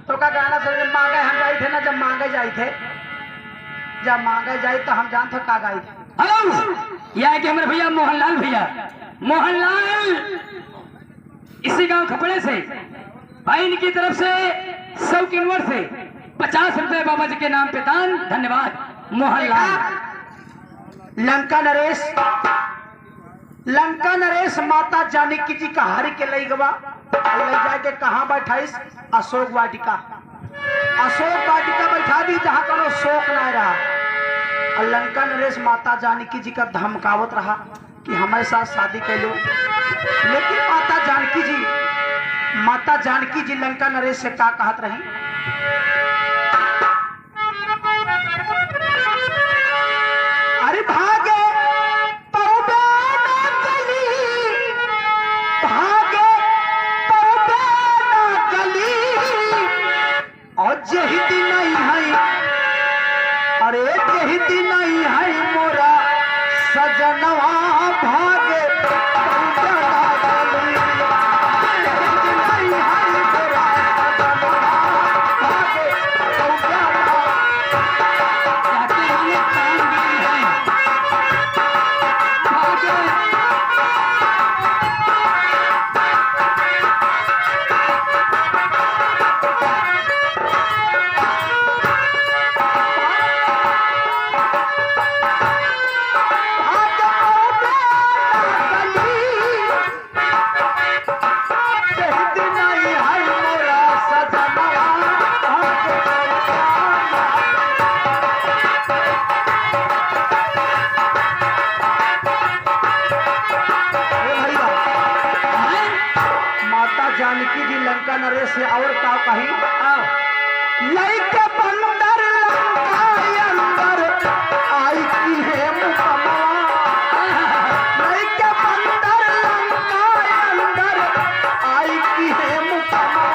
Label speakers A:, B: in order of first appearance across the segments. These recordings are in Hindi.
A: तो का गाना सुन मांगे हम जाए थे ना, जब मांगे जाए थे, जब मांगे जाए तो हम जानते का गाई थे।
B: हेलो, यह है कि हमारे भैया मोहनलाल भैया, मोहनलाल इसी गांव खपड़े से भाई, इनकी तरफ से 100 किनवर से 50 रुपए बाबा जी के नाम पे दान। धन्यवाद मोहनलाल।
A: लंका नरेश माता जानकी जी का हरि के लई गवा ले जाके कहाँ बैठाइस? अशोक वाटिका। अशोक वाटिका बैठा दी जहाँ करो शोक ना रहा। और लंका नरेश माता जानकी जी का धमकावत रहा कि हमारे साथ शादी कर लो, लेकिन माता जानकी जी लंका नरेश से क्या कहत रही? अरे भागे पौबे ना गली, भागे पौबे ना गली, और जही दिन नहीं है, अरे जही दिन नहीं है मोरा सजनवा, भागे पौबे ना गली, जही दिन नहीं है मोरा सजनवा, भागे पौबे ना। जानकी जी लंका नरेश से और का कही? लइके बंदर लंका अंदर आई की है मुकम्मा, लइके बंदर लंका अंदर आई की है मुकम्मा,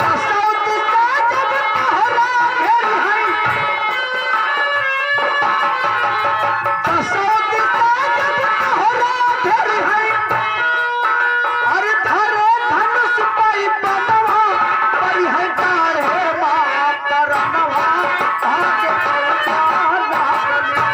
A: दसों दिशा जब तोहरा घेरी है, दसों दिशा जब तोहरा घेरी है, अरे धरे धनुष पाई बनवा परी है डार है माँ करनवा, भागे पौधा ना गली।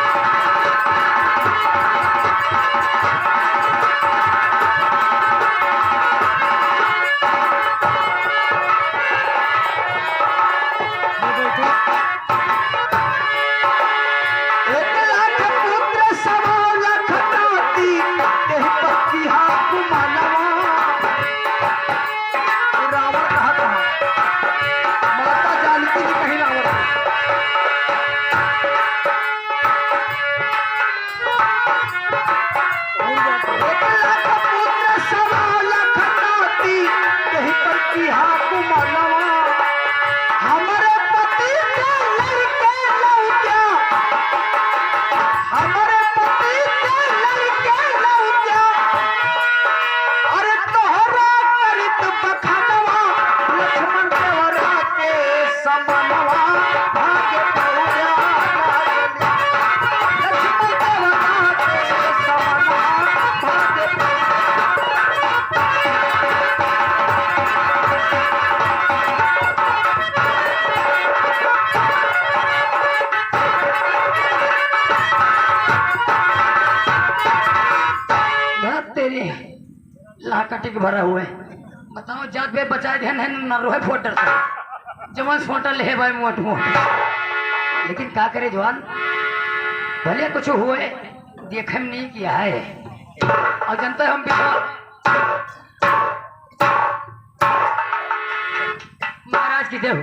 A: एक लाख पुत्र सवा लाख नाती, तेह पक्की हाथ मानवा। रावण कहा माता जानकी जी कहीं रावण। एक लाख पुत्र सवा लाख नाती, तेह पक्की हाथ मानवा। हमारे पति के लड़के लौटिया, हमारे पति के लड़के लौटिया, अरे तोहरा करित बखनवा, लक्ष्मण देवरा के समनवा, भागे पौधा ना गली, लक्ष्मण देवरा के समनवा, भागे तेरे लाकटिक भरा हुए। बताओ जात बे बचाए ध्यान है न रोहे फोटर से जवन फोटर ले भाई मोट मोट, लेकिन का करे जवान, भले कुछ हुए देखे में नहीं किया है। और जनता हम महाराज की देव।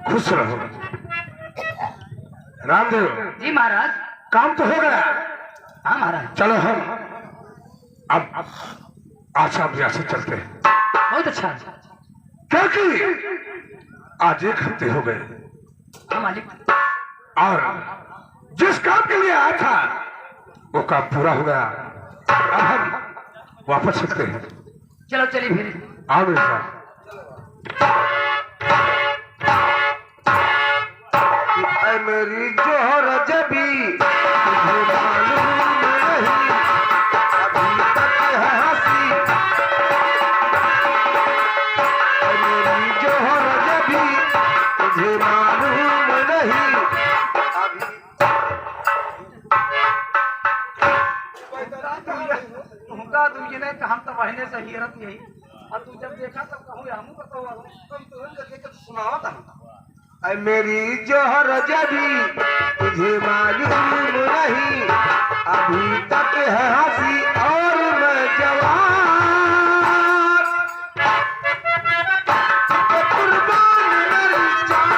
C: खुश रहो रामदेव।
A: जी महाराज।
C: काम तो हो गया।
A: हाँ महाराज।
C: चलो हम अब आसाम से चलते हैं।
A: बहुत अच्छा।
C: क्योंकि आज 1 हफ्ते हो गए
A: हाँ मालिक।
C: और जिस काम के लिए आया था वो काम पूरा हो गया। अब हम वापस सकते हैं।
A: चलो चलिए फिर।
C: आओ मेरे साथ। मेरी जोहर जबी तुझे मालूम नहीं, अभी तक है हंसी मेरी जोहर
A: घेरत यही और तू जब देखा तब कहूँ हम बताओ तुम देख के सुनावा था
C: ऐ मेरी जोहर जबी तुझे मालूम नहीं, अभी तक है हंसी और मैं जवान, कुर्बान मेरी जान।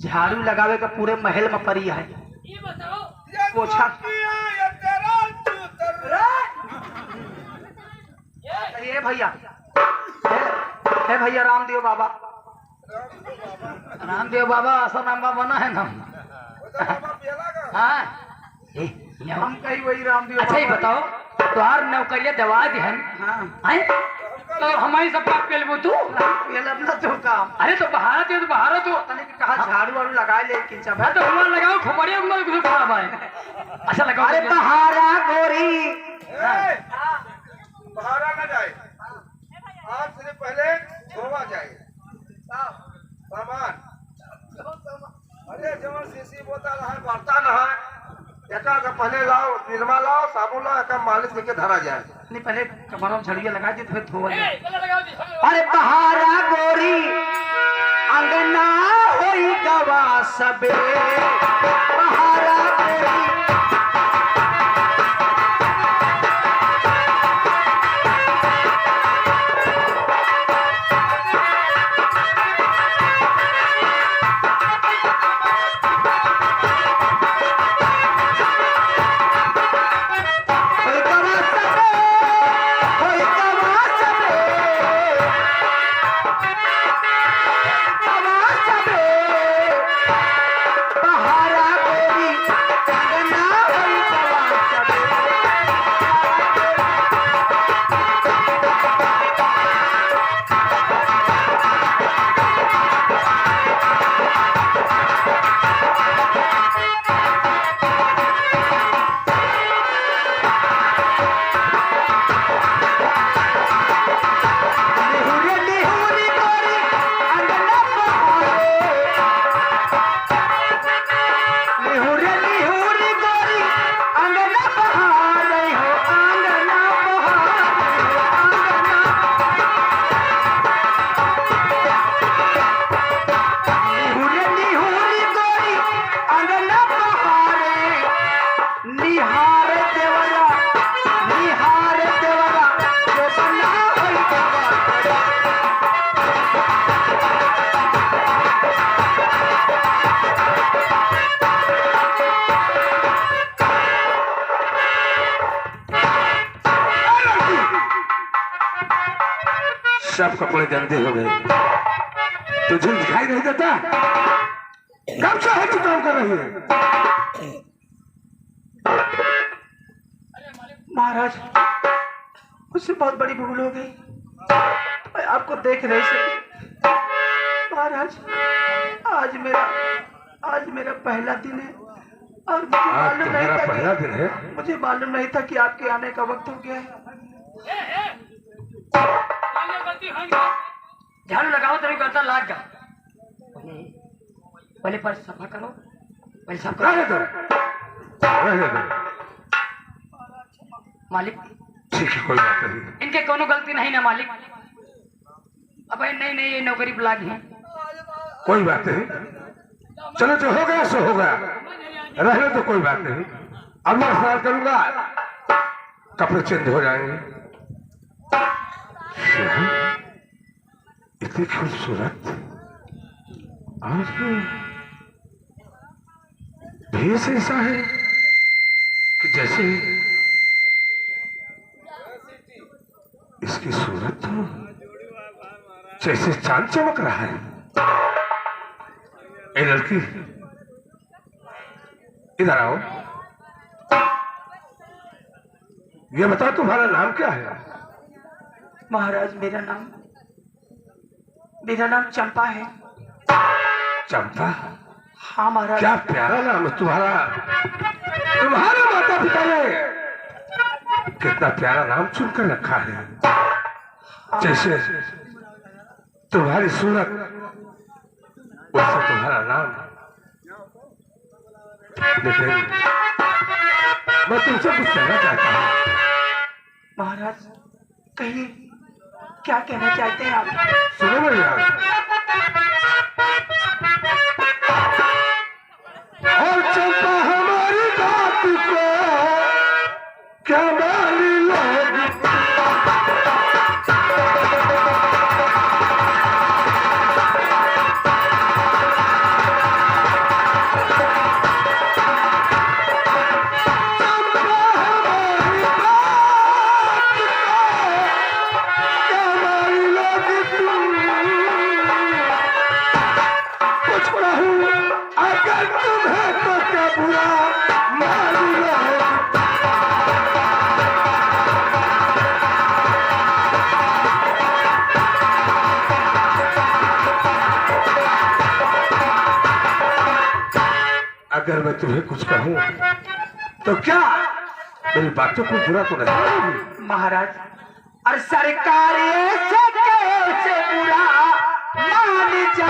A: झाड़ू लगावे का पूरे महल में परी है
B: ये बताओ
A: पोछा ये भैया है भैया रामदेव बाबा ऐसा नाम बना है ना
B: हाँ
A: हम कहीं वही रामदेव
B: अच्छा ही
A: बाबा।
B: बताओ तुहार नौकरिया दवा दी है
A: हाँ
B: तो हमारी सब पाप के लिए तू
A: ये अपना तो काम
B: अरे तो बहारा तो बहारा तो
A: तने के कहा झाड़ू वाड़ू लगा ले किंचा
B: मैं तो हुआ लगाओ खोपड़िया में कुछ खराब है अच्छा लगाओ
A: अरे बहारा गोरी
C: बहारा न जाए, आज से पहले धोवा जाए सामान। अरे जवन सीसी बोतल है बर्तन है, एका का पहले लाओ, निरमा लाओ, साबुन लाओ, एका मालिश करके धरा जाए।
A: नहीं पहले कमरों में झड़िया लगा दी फिर धोआ जाए।
B: लगाओ
A: अरे बहारा गोरी अंगना होई गवा सबे बहारा गोरी
C: सब कपड़े गंदे हो गए, तुझे दिखाई नहीं देता? कब से है तू काम कर रही है?
A: महाराज मुझसे बहुत बड़ी भूल हो गई, मैं आपको देख नहीं सकी। महाराज आज मेरा पहला दिन है और मुझे
C: आज
A: मालूम नहीं
C: तुम्हारा
A: था
C: पहला दिन है?
A: मुझे मालूम नहीं था कि आपके आने का वक्त हो गया है।
B: झाड़ू लगाओ तो करता लाग जा पहले पर सफा करो पहले साफ
C: रहने
B: करो
C: दो, रहने दो।
B: मालिक
C: ठीक है, कोई बात नहीं।
B: इनके कोनो गलती नहीं ना मालिक। अब नहीं नहीं ये नौकरी पर लागी है।
C: कोई बात नहीं, चलो जो हो गया सो हो गया, रहने तो कोई बात नहीं। अब मैं स्नान करूंगा, कपड़े चेंज हो जाएंगे। इतनी खूबसूरत और भेष ऐसा है कि जैसे इसकी सूरत तो जैसे चांद चमक रहा है। ए लड़की, इधर आओ। ये बताओ तुम्हारा नाम क्या है?
A: महाराज मेरा नाम चंपा है।
C: चंपा?
A: हाँ महाराज।
C: क्या प्यारा नाम है तुम्हारा। तुम्हारे माता पिता ने कितना प्यारा नाम चुनकर रखा है। जैसे तुम्हारी सूरत वैसे तुम्हारा नाम। लेकिन मैं तुमसे कुछ कहना चाहता हूँ।
A: महाराज कहिए, क्या कहना चाहते हैं आप?
C: सुनो भैया, और चंपा हमारी बात को क्या मानी लोग। अगर तुम्हें तो क्या बुरा मान लो। अगर मैं तुम्हें कुछ कहूँ तो क्या मेरी बातों को बुरा तो नहीं लगेगी?
A: महाराज, और सरकार ऐसे कैसे बुरा मान जा।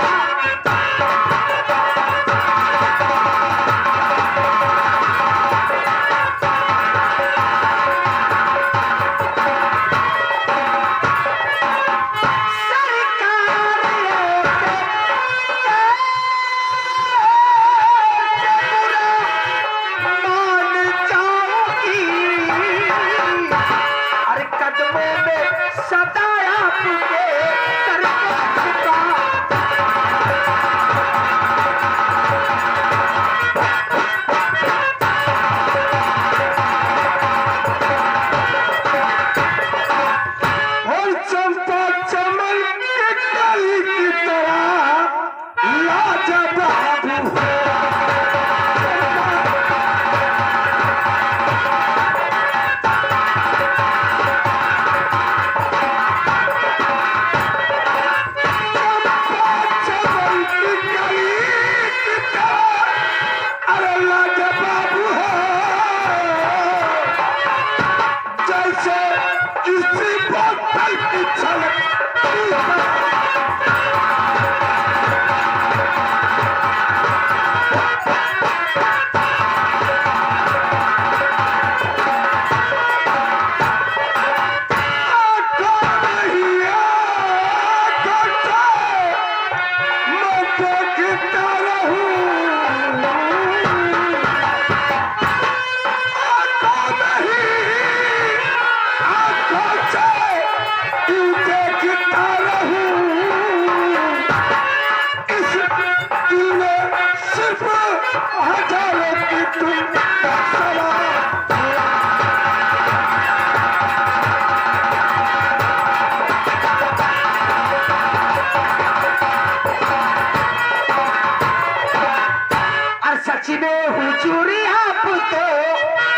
A: सच में हुजूरी आप तो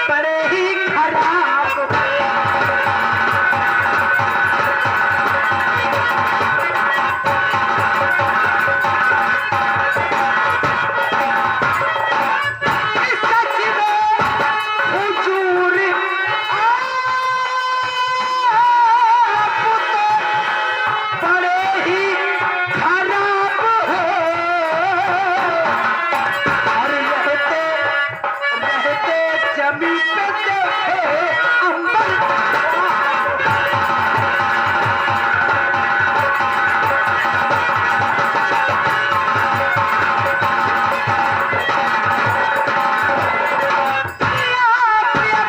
A: बड़े ही खराब। सच में हुजूरी आप तो बड़े ही खराब हो। जमीन पे देखे अंबर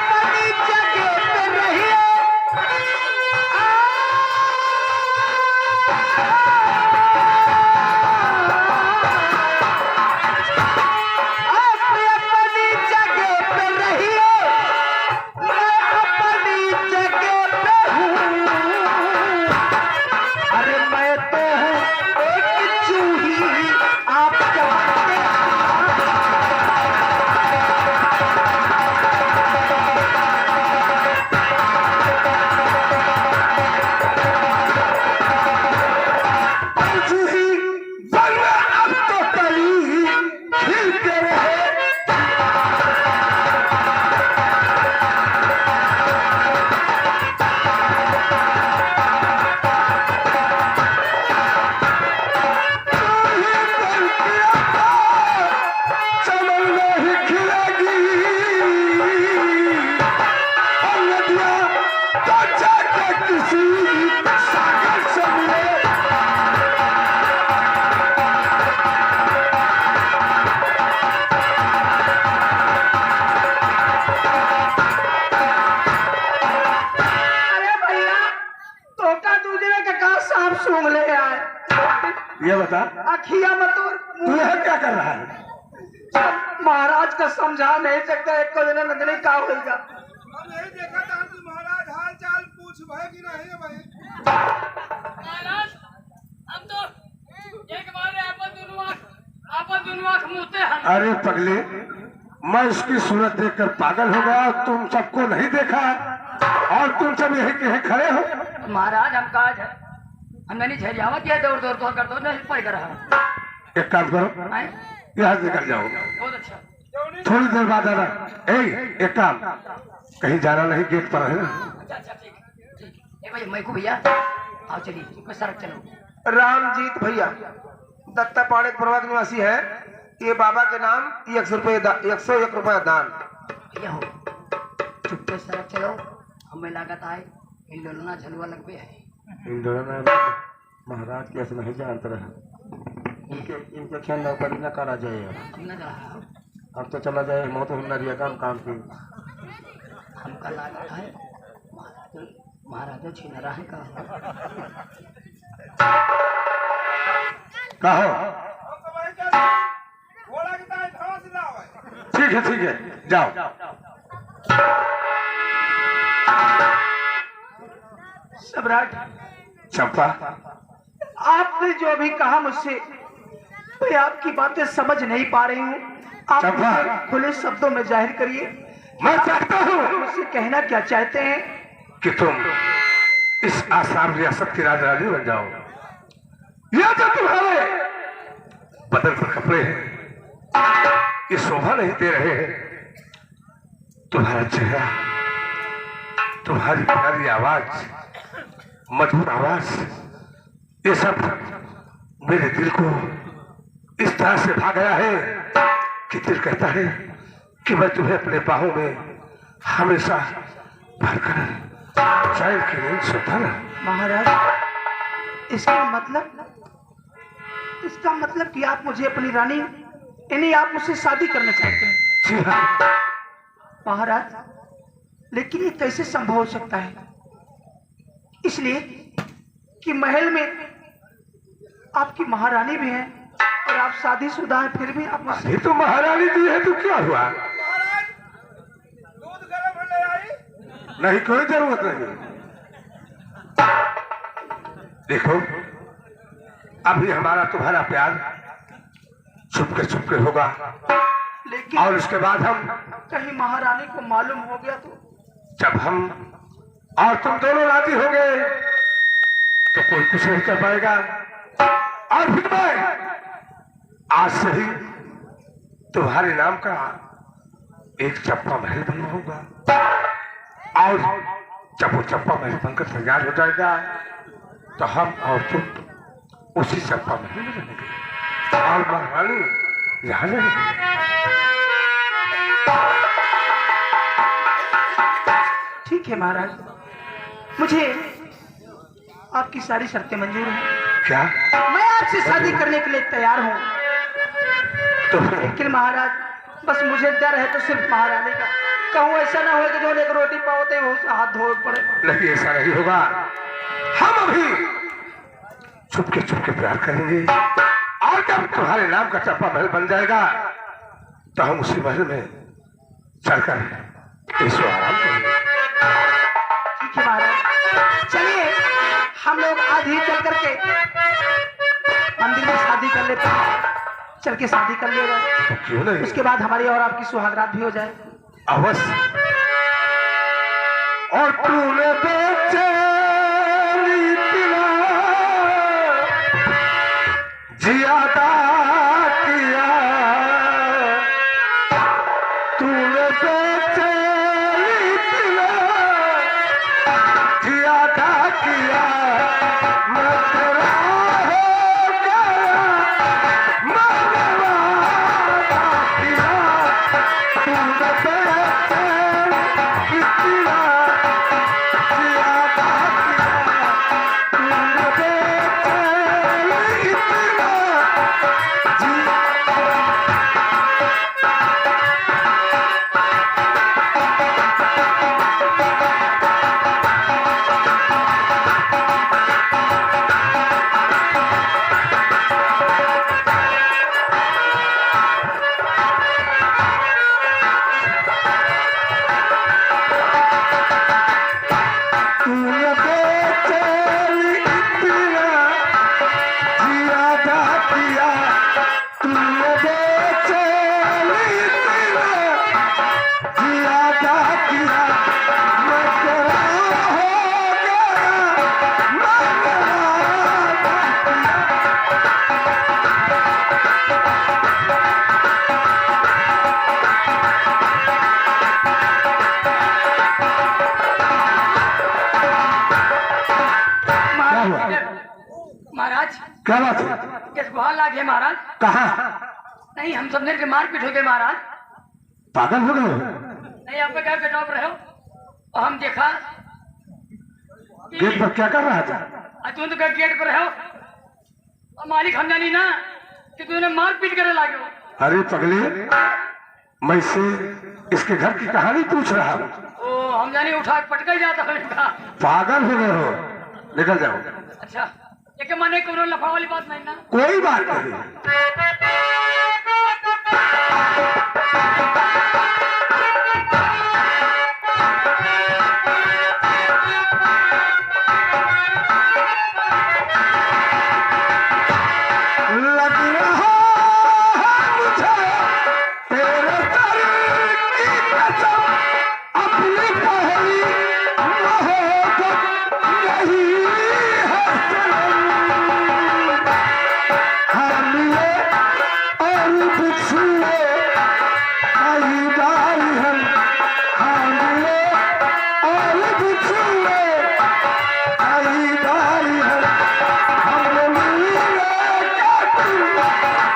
A: अपनी जगह पे रहिए। अपनी जगह पे रहिए, मैं अपनी जगह
C: ये बता
A: अखिया मत
C: तू यहाँ क्या कर रहा है?
A: महाराज का समझा नहीं सकता, एक को दिन नंदनी का होगा।
D: हम यही देखा था कि महाराज हाल चाल पूछ भाई कि नहीं है भाई।
B: महाराज हम तो एक बार आपन दोनों आंख मुँहते हैं।
C: अरे पगले, मैं इसकी सूरत देखकर पागल हो गया। तुम सबको नहीं देखा और तुम सब यही के खड़े हो।
B: महाराज हम काज है, हमने नहीं झरियावा किया, दौड़ दौड़ तो कर दो नहीं पड़ रहा।
C: एक काम करो,
B: आए?
C: यहाँ से निकल जाओ,
B: बहुत अच्छा।
C: थोड़ी देर बाद आना। एक काम, कहीं जाना नहीं, गेट पर है ना।
B: अच्छा अच्छा ठीक है। भैया मैं को भैया आओ चलिए मैं सड़क चलो।
A: रामजीत भैया दत्ता पाड़े प्रभाग निवासी है। ये बाबा के नाम 101 रुपया दान।
B: भैया हो चुपके सड़क चलो, हमें लागत आए इन दोनों ना झलुआ लग पे है।
C: इन दोनों में महाराज कैसे नहीं जानते रहे। इनके खेल नौकरी न करा जाए।
B: हम ना रहा
C: अब तो चला जाए, मौत होना दिया काम की।
B: हमका लागत है महाराज छीन रहा है का
C: कहो।
D: हम तो वही कह रहे हैं, घोड़ा के दाएं धड़ा से लाओ भाई।
C: ठीक है जाओ।
A: सम्राट,
C: चंपा,
A: आपने जो भी कहा मुझसे, मैं आपकी बातें समझ नहीं पा रही हूँ। आप
C: चंपा।
A: मुझे खुले शब्दों में जाहिर करिए,
C: मैं चाहता हूँ
A: मुझसे कहना क्या चाहते हैं।
C: कि तुम इस आसाम रियासत की राजरानी बन जाओ। यह जो तुम्हारे बदन पर कपड़े हैं, ये शोभा नहीं दे रहे हैं। तुम्हारा चेहरा, तुम्हारी प्यारी आवाज, मधुर आवाज, ये सब मेरे दिल को इस तरह से भा गया है कि दिल कहता है कि मैं तुम्हें अपने बाहों में हमेशा भरकर चैन की नींद सोता रहा।
A: महाराज, इसका मतलब कि आप मुझे अपनी रानी, यानी आप मुझसे शादी करना चाहते हैं।
C: जी हाँ।
A: महाराज, लेकिन ये कैसे संभव हो सकता है? इसलिए कि महल में आपकी महारानी भी है और आप शादीशुदा हैं, फिर भी आप मुझसे
C: ये तो महारानी जी है, तो क्या हुआ?
D: महाराज दूध गर्म ले आई।
C: नहीं, कोई जरूरत नहीं। देखो, अभी हमारा तुम्हारा प्यार छुपके होगा,
A: लेकिन
C: और उसके बाद हम,
A: कहीं महारानी को मालूम हो गया तो?
C: जब हम और तुम दोनों राजी होंगे तो कोई कुछ नहीं कर पाएगा। और फिर मैं आज से ही तुम्हारे नाम का एक चप्पा महल बनवाऊंगा, और जब वो चप्पा महल बनकर तैयार हो जाएगा तो हम और तुम उसी चप्पा महल में रहेंगे और महारानी यहाँ रहेंगे।
A: ठीक है महाराज, मुझे आपकी सारी शर्तें मंजूर हैं।
C: क्या?
A: मैं आपसे शादी करने के लिए तैयार हूँ।
C: तो
A: लेकिन महाराज, बस मुझे डर है तो सिर्फ महारानी का। कहूँ ऐसा ना हो कि जो एक रोटी पाओते हो उसे हाथ धोए पड़े।
C: नहीं, ऐसा नहीं होगा। हम अभी छुपके प्यार करेंगे, और जब तुम्हारे नाम का चप्पा महल बन जाएगा तो हम उसी महल में चलकर ईश्वर आराम करेंगे।
A: ठीक है महाराज, चलिए हम लोग आज ही चल करके मंदिर में शादी कर लेते हैं। चल के शादी कर लिएगा,
C: तो क्यों नहीं?
A: उसके बाद हमारी और आपकी सुहागरात भी हो जाए।
C: अवश्य। और तूने बेचैनी दिला जियादा किया, तूने बेचैनी दिला जियादा किया, मैं तेरा हो गया मरवाना किया, तूने बेचैनी दिला जियादा किया, तूने बेचैनी दिला जिया। क्या बात है?
B: किस गुहार लागे महाराज?
C: कहाँ?
B: नहीं, हम सबने के मारपीट हो गए महाराज।
C: पागल हो गए हो?
B: नहीं, आपका क्या कटॉप रहे हो और हम देखा
C: गेट पर क्या कर रहा था?
B: तुम तो गेट पर रहे हो और मालिक हम जानी ना कि तूने मारपीट करे लागे हो।
C: अरे पगले, मैं से इसके घर की कहानी पूछ रहा हूँ।
B: ओ हम जाने उठा के पटका ही जाता है इनका।
C: पागल हो गए हो? निकल जाओ।
B: अच्छा, ये क्या माने कोनो लफा वाली बात नहीं ना?
C: कोई बात नहीं। लग रहा है मुझे तेरे सर की कसम, अपनी पहली मोहब्बत नहीं है सनम। हामिले और बिछुए कई डाल हम, हामिले और बिछुए कई डाल हम, हमने मिले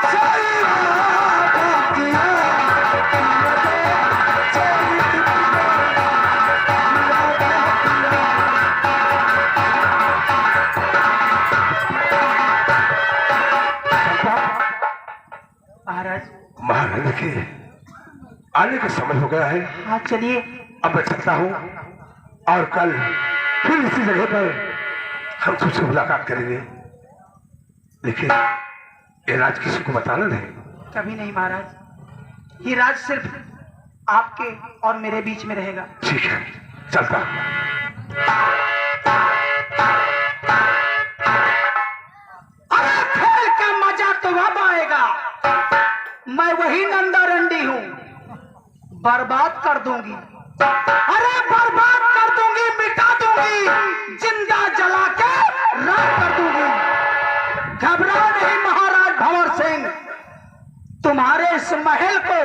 C: सही बात किया।
A: महाराज।
C: महाराज देखिए, आने का समय हो गया है।
A: हाँ चलिए।
C: अब मैं चलता हूँ और कल फिर इसी जगह पर हम तुझसे मुलाकात करेंगे। देखिए, ये राज किसी को बताना नहीं।
A: कभी नहीं महाराज, ये राज सिर्फ आपके और मेरे बीच में रहेगा।
C: ठीक है, चलता हूँ।
A: अरे खेल का मजा तो अब आएगा। मैं वही नंदा रंडी हूँ, बर्बाद कर दूंगी। अरे बर्बाद कर दूंगी, मिटा दूंगी, जिंदा जला के राख कर दूंगी। घबरा नहीं महाराज भंवर सिंह, तुम्हारे इस महल को,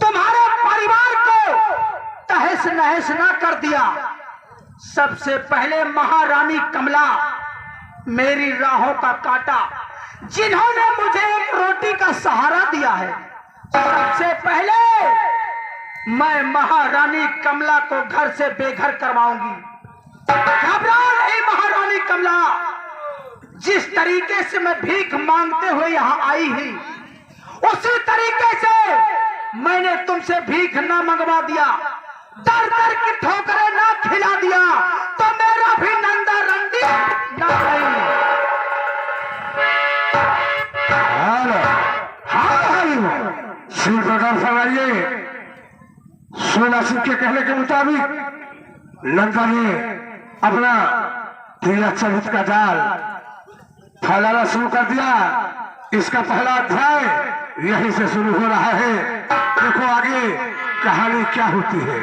A: तुम्हारे परिवार को तहस नहस ना कर दिया। सबसे पहले महारानी कमला, मेरी राहों का कांटा, जिन्होंने मुझे एक रोटी का सहारा दिया है, सबसे पहले मैं महारानी कमला को घर से बेघर करवाऊंगी। घबरा नहीं महारानी कमला, जिस तरीके से मैं भीख मांगते हुए यहाँ आई ही, उसी तरीके से मैंने तुमसे भीख ना मंगवा दिया, दर दर की ठोकरें ना खिला दिया, तो मेरा भी नंदा रंडी ना रही।
C: शिव प्रकार फैलाइए। सोना सिंह के कहने के मुताबिक नंदा ने अपना तेरा चरित्र का जाल फैलाना शुरू कर दिया। इसका पहला अध्याय यहीं से शुरू हो रहा है। देखो आगे कहानी क्या होती है।